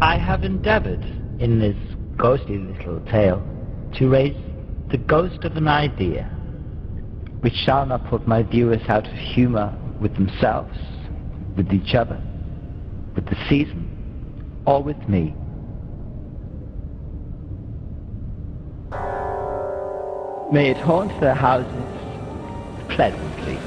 I have endeavored, in this ghostly little tale, to raise the ghost of an idea, which shall not put my viewers out of humor with themselves, with each other, with the season, or with me. May it haunt their houses pleasantly.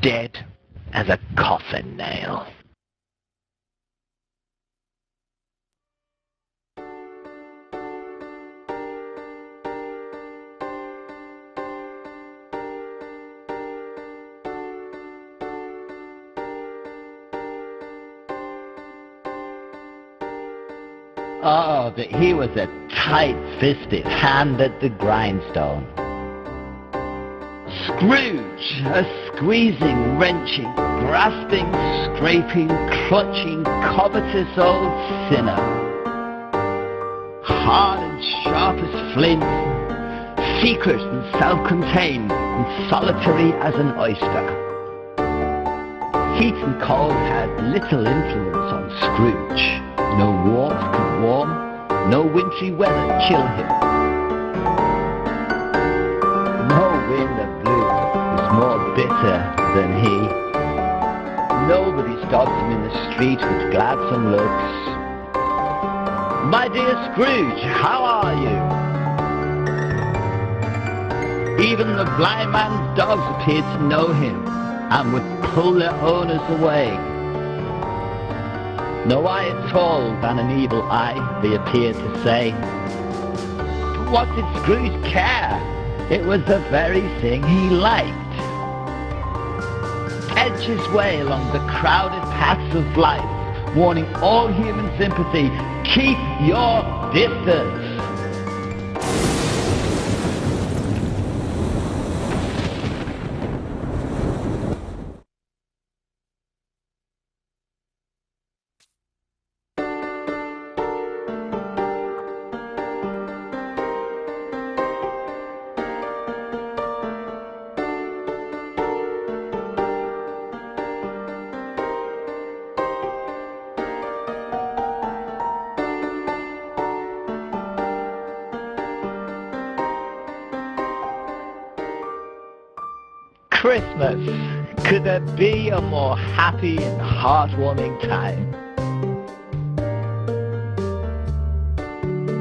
Dead as a coffin nail. Oh, but he was a tight-fisted hand at the grindstone. Scrooge, a squeezing, wrenching, grasping, scraping, clutching, covetous old sinner. Hard and sharp as flint, secret and self-contained, and solitary as an oyster. Heat and cold had little influence on Scrooge. No warmth could warm, no wintry weather chill him. No wind that blew was more bitter than he. Nobody stopped him in the street with gladsome looks. "My dear Scrooge, how are you?" Even the blind man's dogs appeared to know him and would pull their owners away. No eye at all than an evil eye, they appeared to say. But what did Scrooge care? It was the very thing he liked. Edge his way along the crowded paths of life, warning all human sympathy, keep your distance. Christmas. Could there be a more happy and heartwarming time?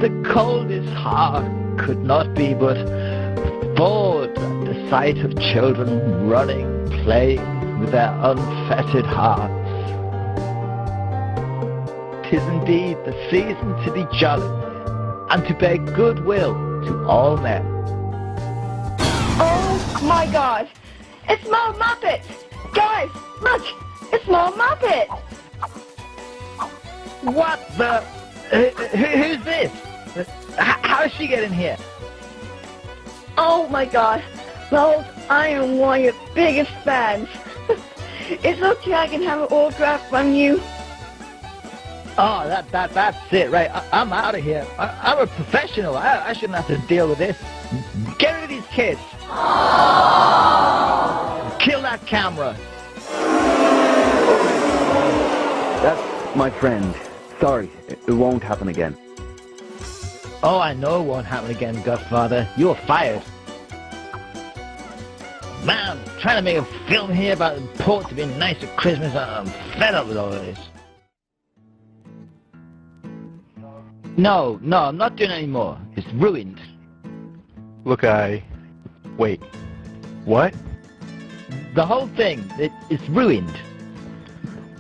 The coldest heart could not be but bored at the sight of children running, playing with their unfettered hearts. 'Tis indeed the season to be jolly and to bear goodwill to all men. Oh my God! It's Mo Muppet! Guys, look! It's Mo Muppet! What the? Who's this? How is she getting here? Oh my God! Mo, I am one of your biggest fans. It's okay, I can have an autograph from you. Oh, that's it, right? I'm out of here. I'm a professional. I shouldn't have to deal with this. Get rid of these kiss. Kill that camera. That's my friend. Sorry, it won't happen again. Oh, I know it won't happen again, Godfather. You're fired. Man, I'm trying to make a film here about the port to be nice at Christmas. I'm fed up with all of this. No, I'm not doing it anymore. It's ruined. Look, wait. What? The whole thing, it's ruined.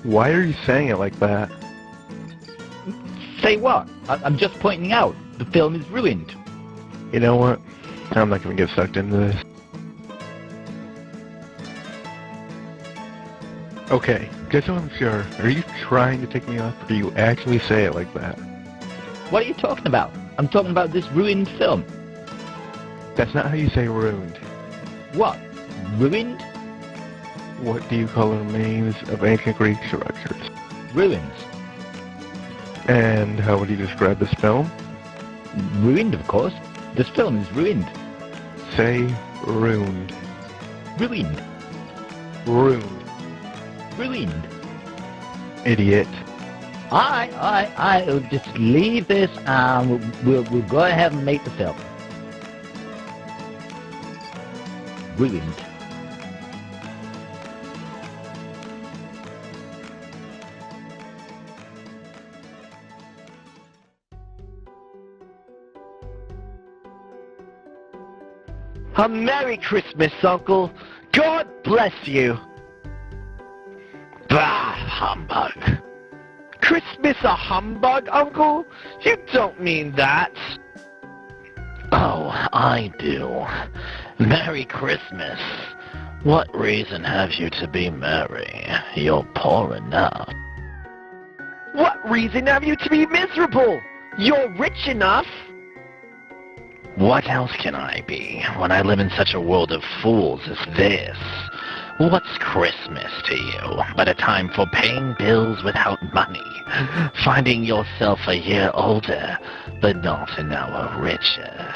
Why are you saying it like that? Say what? I'm just pointing out. The film is ruined. You know what? I'm not gonna get sucked into this. Okay, just so I'm sure, are you trying to take me off, or do you actually say it like that? What are you talking about? I'm talking about this ruined film. That's not how you say ruined. What? Ruined? What do you call the remains of ancient Greek structures? Ruins. And how would you describe this film? Ruined, of course. This film is ruined. Say ruined. Ruined. Ruined. Ruined. Idiot. Alright. We'll just leave this and we'll go ahead and make the film. Ruined. A Merry Christmas, Uncle. God bless you. Bah, humbug. Christmas a humbug, Uncle? You don't mean that. Oh, I do. Merry Christmas. What reason have you to be merry? You're poor enough. What reason have you to be miserable? You're rich enough. What else can I be when I live in such a world of fools as this? What's Christmas to you but a time for paying bills without money, finding yourself a year older but not an hour richer?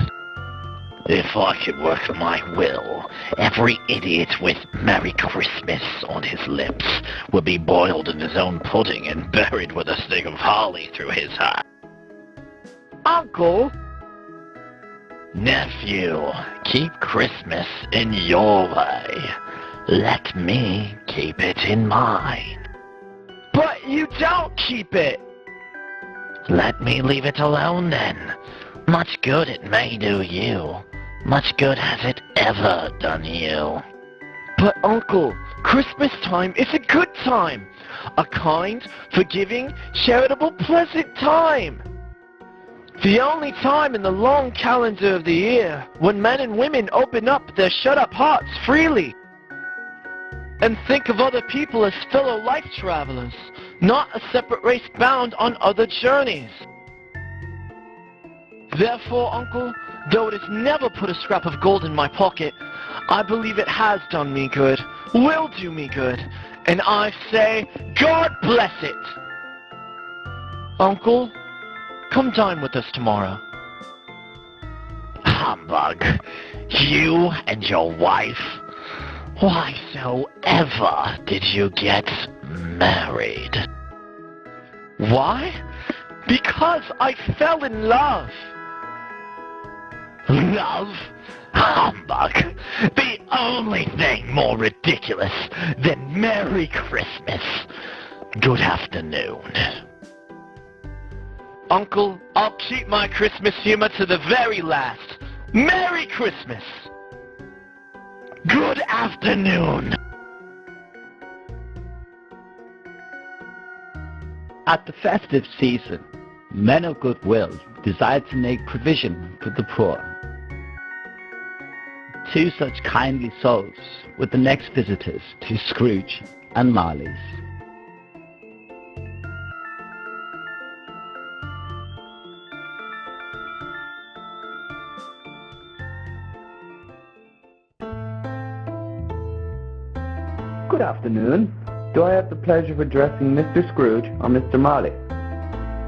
If I could work my will, every idiot with Merry Christmas on his lips would be boiled in his own pudding and buried with a stick of holly through his heart. Uncle? Nephew, keep Christmas in your way. Let me keep it in mine. But you don't keep it. Let me leave it alone then. Much good it may do you. Much good has it ever done you. But Uncle, Christmas time is a good time. A kind, forgiving, charitable, pleasant time. The only time in the long calendar of the year when men and women open up their shut-up hearts freely and think of other people as fellow life travelers, not a separate race bound on other journeys. Therefore, Uncle, though it has never put a scrap of gold in my pocket, I believe it has done me good, will do me good, and I say, God bless it! Uncle, come dine with us tomorrow. Humbug. You and your wife? Why so ever did you get married? Why? Because I fell in love. Love? Humbug. The only thing more ridiculous than Merry Christmas. Good afternoon. Uncle, I'll keep my Christmas humor to the very last. Merry Christmas! Good afternoon. At the festive season, men of goodwill desired to make provision for the poor. Two such kindly souls were the next visitors to Scrooge and Marley's. Good afternoon. Do I have the pleasure of addressing Mr. Scrooge or Mr. Marley?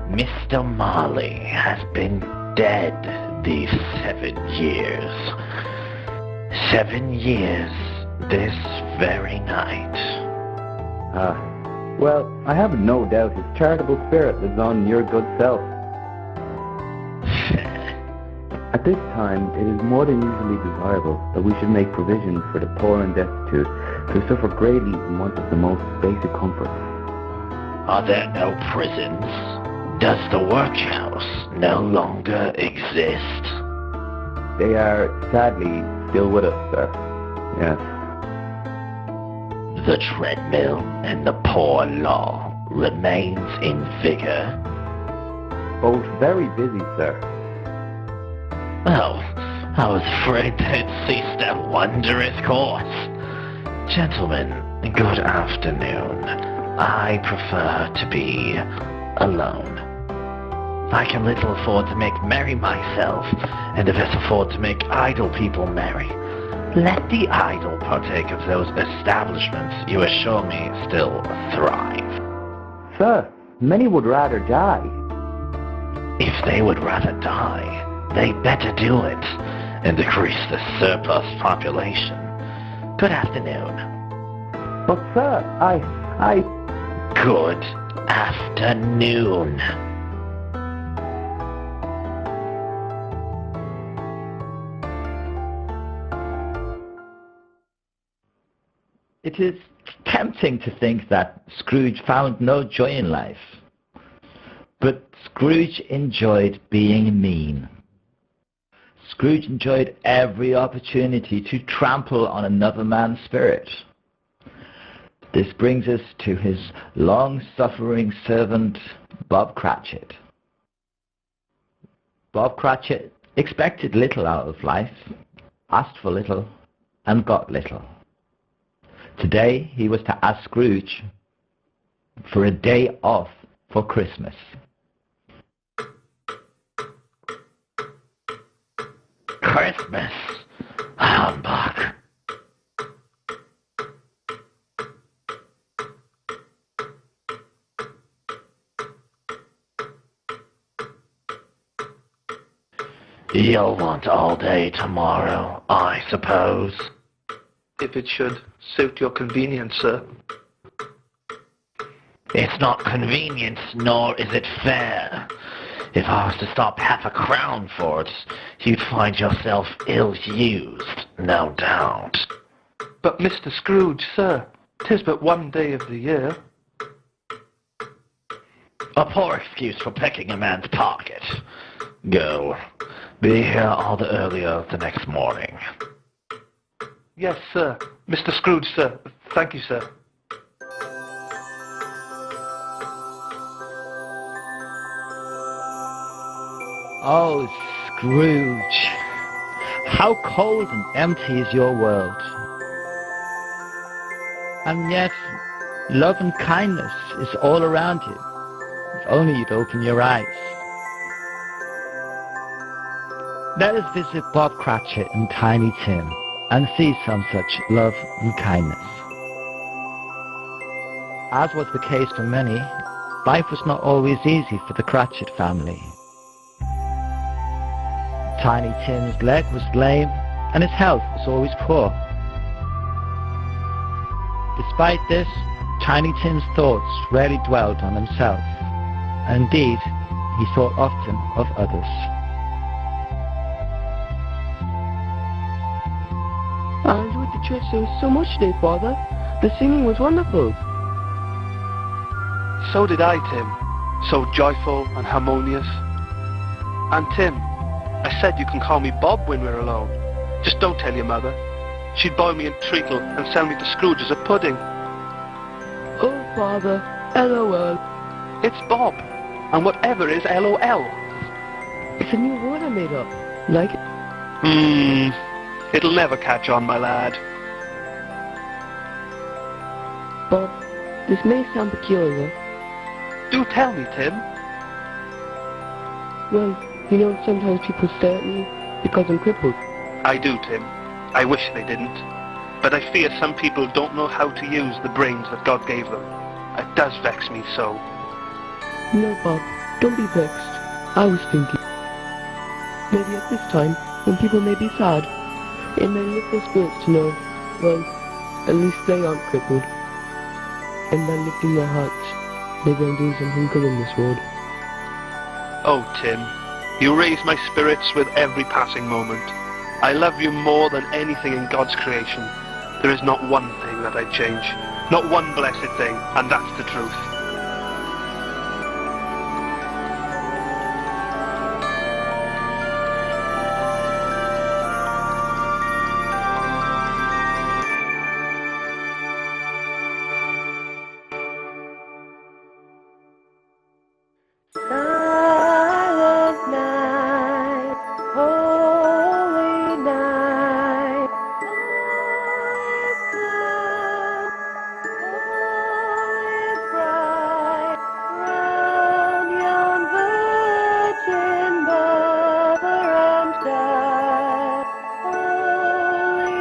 Mr. Marley has been dead these 7 years. 7 years this very night. Well, I have no doubt his charitable spirit lives on in your good self. At this time, it is more than usually desirable that we should make provision for the poor and destitute who suffer greatly in want of the most basic comforts. Are there no prisons? Does the workhouse no longer exist? They are, sadly, still with us, sir. Yes. The treadmill and the poor law remains in vigor. Both very busy, sir. Oh, I was afraid they'd cease their wondrous course. Gentlemen, good afternoon. I prefer to be alone. I can little afford to make merry myself, and if I afford to make idle people merry, let the idle partake of those establishments you assure me still thrive. Sir, many would rather die. If they would rather die, they'd better do it and decrease the surplus population. Good afternoon. But sir, I... Good afternoon. It is tempting to think that Scrooge found no joy in life. But Scrooge enjoyed being mean. Scrooge enjoyed every opportunity to trample on another man's spirit. This brings us to his long-suffering servant, Bob Cratchit. Bob Cratchit expected little out of life, asked for little, and got little. Today he was to ask Scrooge for a day off for Christmas. Christmas? Humbug. You'll want all day tomorrow, I suppose. If it should suit your convenience, sir. It's not convenient, nor is it fair. If I was to stop half a crown for it, you'd find yourself ill-used, no doubt. But Mr. Scrooge, sir, 'tis but one day of the year. A poor excuse for picking a man's pocket. Go. Be here all the earlier the next morning. Yes, sir. Mr. Scrooge, sir. Thank you, sir. Oh, Scrooge, how cold and empty is your world. And yet, love and kindness is all around you, if only you'd open your eyes. Let us visit Bob Cratchit and Tiny Tim and see some such love and kindness. As was the case for many, life was not always easy for the Cratchit family. Tiny Tim's leg was lame and his health was always poor. Despite this, Tiny Tim's thoughts rarely dwelled on himself. Indeed, he thought often of others. I enjoyed the church service so much today, Father. The singing was wonderful. So did I, Tim. So joyful and harmonious. And Tim, I said you can call me Bob when we're alone. Just don't tell your mother. She'd boil me in treacle and sell me to Scrooge as a pudding. Oh, Father, LOL. It's Bob. And whatever is LOL? It's a new word I made up. Like it? It'll never catch on, my lad. Bob, this may sound peculiar. Do tell me, Tim. Well, you know, sometimes people stare at me because I'm crippled. I do, Tim. I wish they didn't. But I fear some people don't know how to use the brains that God gave them. It does vex me so. No, Bob, don't be vexed. I was thinking, maybe at this time, when people may be sad, It may lift their spirits to know, well, at least they aren't crippled. And by lifting their hearts, they're going to do something good in this world. Oh, Tim, you raise my spirits with every passing moment. I love you more than anything in God's creation. There is not one thing that I'd change. Not one blessed thing, and that's the truth. Silent night, holy night, all is calm, all is bright, round yon virgin mother and child, holy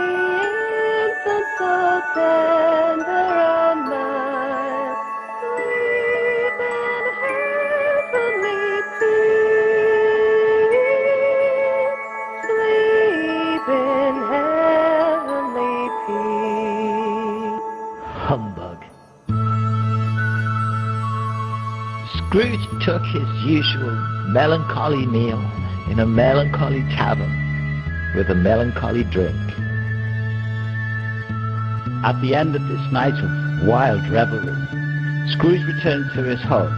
infant so tender and mild, sleep in heavenly peace, sleep in heavenly peace. Humbug. Scrooge took his usual melancholy meal in a melancholy tavern with a melancholy drink. At the end of this night of wild revelry, Scrooge returned to his home,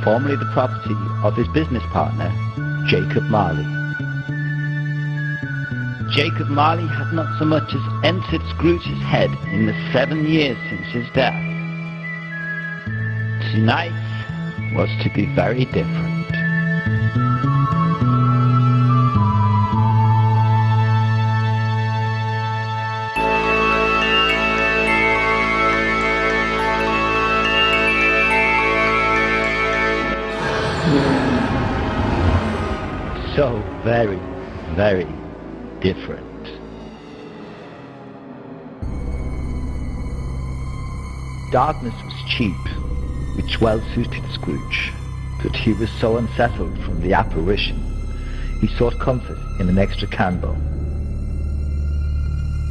formerly the property of his business partner, Jacob Marley. Jacob Marley had not so much as entered Scrooge's head in the 7 years since his death. Tonight was to be very different. So very, very different. Darkness was cheap, which well suited Scrooge, but he was so unsettled from the apparition, he sought comfort in an extra candle.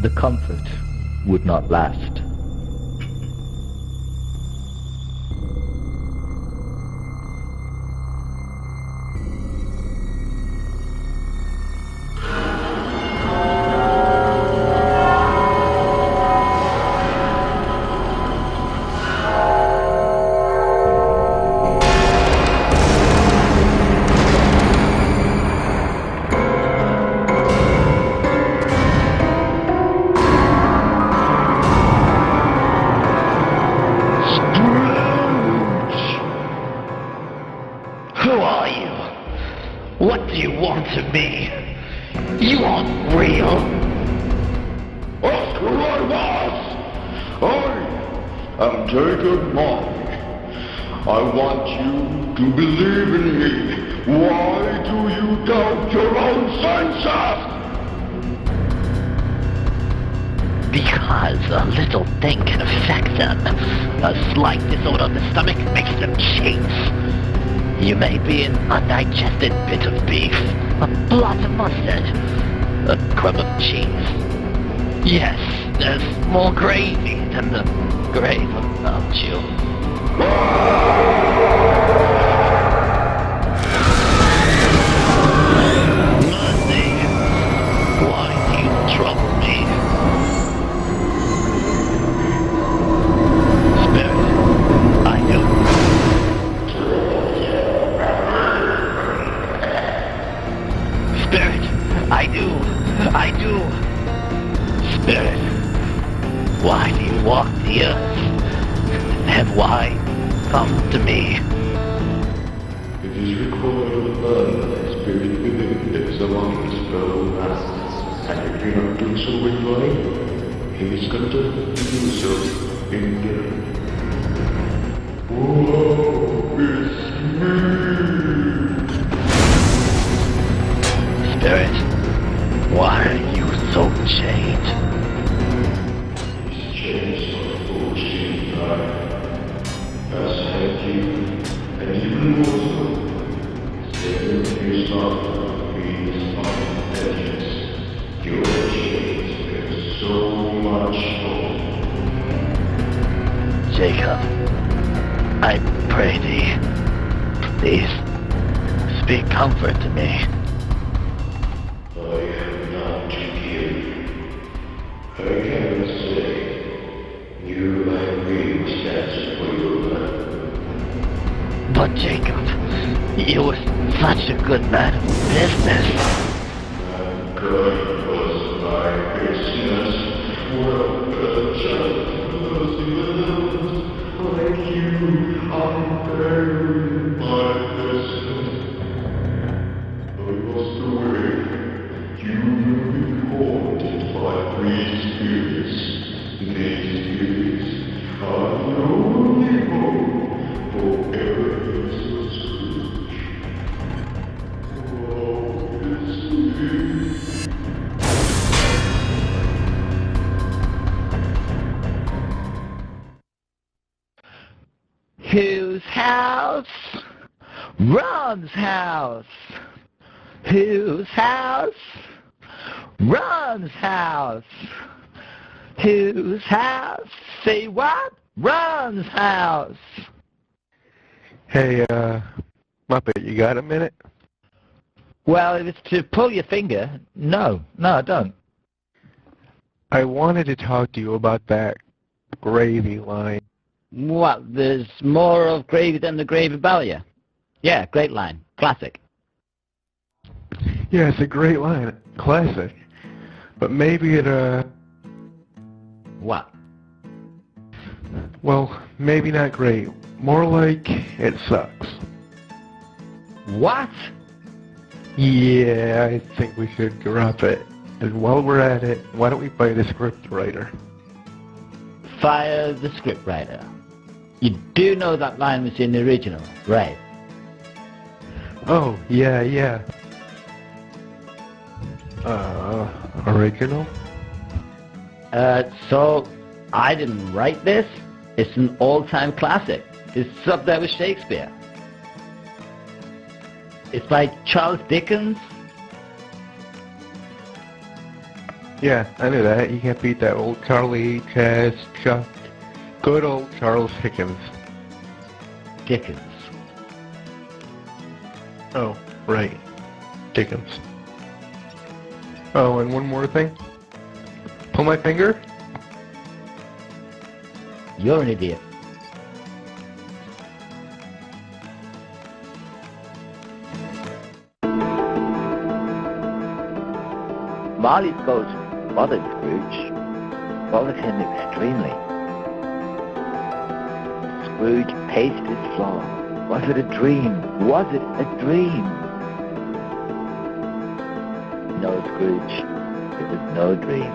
The comfort would not last. Who are you? What do you want of me? You aren't real. Ask who I was! I am Jacob Marley. I want you to believe in me. Why do you doubt your own senses? Because a little thing can affect them. A slight disorder of the stomach makes them chase. You may be an undigested bit of beef, a blot of mustard, a crumb of cheese. Yes, there's more gravy than the grave about you. Mercy, why do you trouble me? Spirit, I do. Spirit, I do. Spirit, why do you walk the earth? And why come to me? It is required of man that the spirit within lives among his fellow masters, and if you not do so in life, he is condemned to do so in death. Woe is me! Spirit, why are you so changed? This change of fortune has had you, and even more so, 7 years after being spined vengeance, your change. Jacob, I pray thee, please speak comfort to me. I have not to give. I cannot say. You and me must answer for your life. But Jacob, you were such a good man of business. Mankind was my business. Well, the child was like you, I'm buried my business. I lost the way. You will be haunted by three spirits. These spirits are the only hope for Ebenezer Scrooge. Oh, it's me. Whose house? Ron's house. Whose house? Ron's house. Whose house? Say what? Ron's house. Hey, Muppet, you got a minute? Well, if it's to pull your finger, no, I don't. I wanted to talk to you about that gravy line. What, there's more of gravy than the gravy barrier? Yeah, great line. Classic. Yeah, it's a great line. Classic. But maybe it, What? well, maybe not great. More like it sucks. What? Yeah, I think we should drop it. And while we're at it, why don't we find a script writer? Fire the scriptwriter. You do know that line was in the original, right? Oh, yeah. Original? So, I didn't write this. It's an all-time classic. It's up there with Shakespeare. It's by Charles Dickens. Yeah, I knew that. You can't beat that old Charlie, Chaz, Chuck. Good old Charles Dickens. Dickens. Oh, right. Dickens. Oh, and one more thing. Pull my finger. You're an idiot. Marley's ghost bothered Scrooge. Bothered him extremely. Scrooge paced his floor. Was it a dream? Was it a dream? No, Scrooge. It was no dream.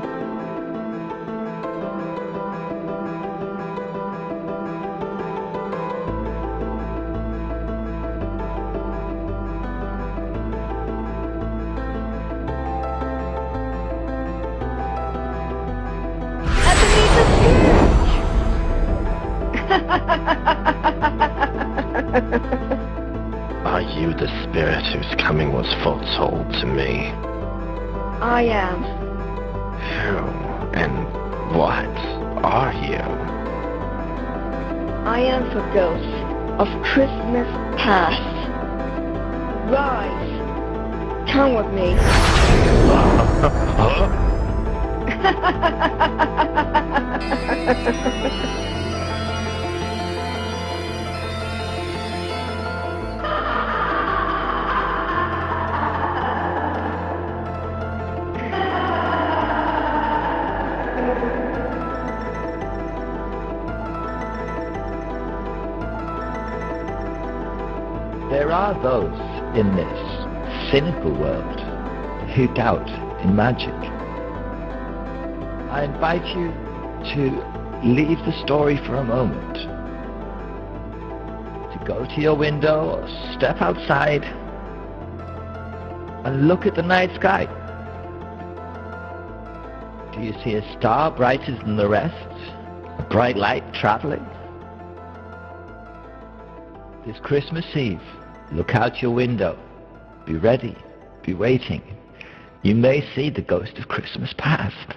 Are you the spirit whose coming was foretold to me? I am. Who and what are you? I am the ghost of Christmas past. Rise. Come with me. There are those in this cynical world who doubt in magic. I invite you to leave the story for a moment, to go to your window or step outside and look at the night sky. Do you see a star brighter than the rest? A bright light traveling? This Christmas Eve, look out your window. Be ready. Be waiting. You may see the ghost of Christmas past.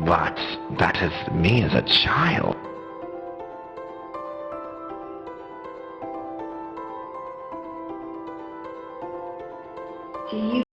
What? That is me as a child. Do you